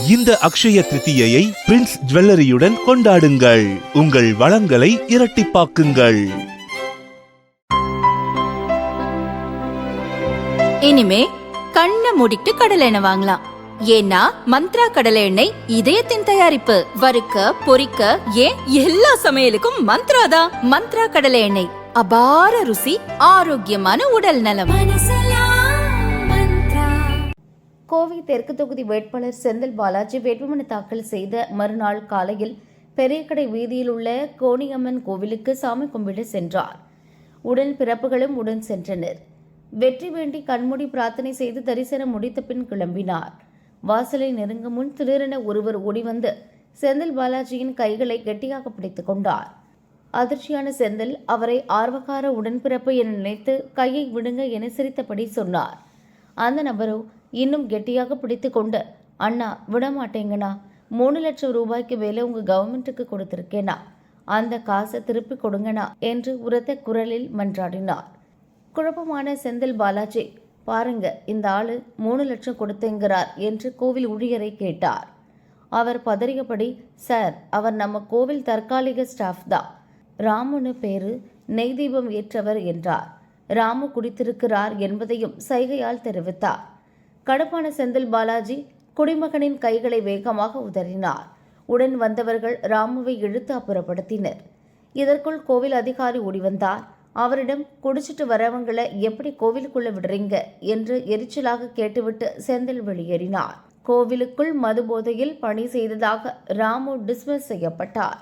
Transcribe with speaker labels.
Speaker 1: இந்த அக்ஷய திருத்தியை பிரின்ஸ் ஜுவல்லரியுடன் கொண்டாடுங்கள். உங்கள் வளங்களை இரட்டிப்பாக்குங்கள்.
Speaker 2: இனிமே கண்ணை மூடிட்டு கடலை எண்ணெய் வாங்கலாம். ஏன்னா மந்த்ரா கடலை எண்ணெய் இதயத்தின் தயாரிப்பு. வறுக்க பொரிக்க ஏன் எல்லா சமையலுக்கும் மந்த்ரா தான். மந்த்ரா கடலை எண்ணெய், அபார ருசி, ஆரோக்கியமான உடல் நலம்.
Speaker 3: கோவை தெற்கு தொகுதி வேட்பாளர் செந்தில் பாலாஜி வேட்புமனு தாக்கல் செய்த மறுநாள் காலையில் பெரியகடை வீதியில் உள்ள கோணியம்மன் கோவிலுக்கு சாமி கும்பிட சென்றார். உடன் பிறப்புகளும் உடன் சென்றனர். வெற்றி வேண்டி கண்மூடி பிரார்த்தனை செய்து தரிசனம் முடித்த பின் கிளம்பினார். வாசலை நெருங்கும் முன் திடீரென ஒருவர் ஓடிவந்து செந்தில் பாலாஜியின் கைகளை கெட்டியாக பிடித்துக் கொண்டார். அதிர்ச்சியான செந்தில் அவரை ஆர்வக்கார உடன்பிறப்பு என நினைத்து கையை விடுங்க என சிரித்தபடி சொன்னார். அந்த நபரோ இன்னும் கெட்டியாக பிடித்து கொண்டு, அண்ணா விடமாட்டேங்கண்ணா, 3 லட்சம் ரூபாய்க்கு மேலே உங்கள் கவர்மெண்ட்டுக்கு கொடுத்துருக்கேனா, அந்த காசை திருப்பி கொடுங்கண்ணா என்று உரத்த குரலில் மன்றாடினார். குழப்பமான செந்தில் பாலாஜி, பாருங்க இந்த ஆளு 3 லட்சம் கொடுத்தேங்கிறார் என்று கோவில் ஊழியரை கேட்டார். அவர் பதறியபடி, சார் அவர் நம்ம கோவில் தற்காலிக ஸ்டாஃப் தான், ராமுன்னு பேரு, நெய் தீபம் ஏற்றவர் என்றார். ராமு குடித்திருக்கிறார் என்பதையும் சைகையால் தெரிவித்தார். கடுப்பான செந்தில் பாலாஜி குடிமகனின் கைகளை வேகமாக உதறினார். உடன் வந்தவர்கள் ராமுவை இழுத்து அப்புறப்படுத்தினர். இதற்குள் கோவில் அதிகாரி ஓடி வந்தார். அவரிடம் குடிச்சிட்டு வரவங்களை எப்படி கோவிலுக்குள்ள விடுறீங்க என்று எரிச்சலாக கேட்டுவிட்டு செந்தில் வெளியேறினார். கோவிலுக்குள் மது போதையில் பணி செய்ததாக ராமு டிஸ்மிஸ் செய்யப்பட்டார்.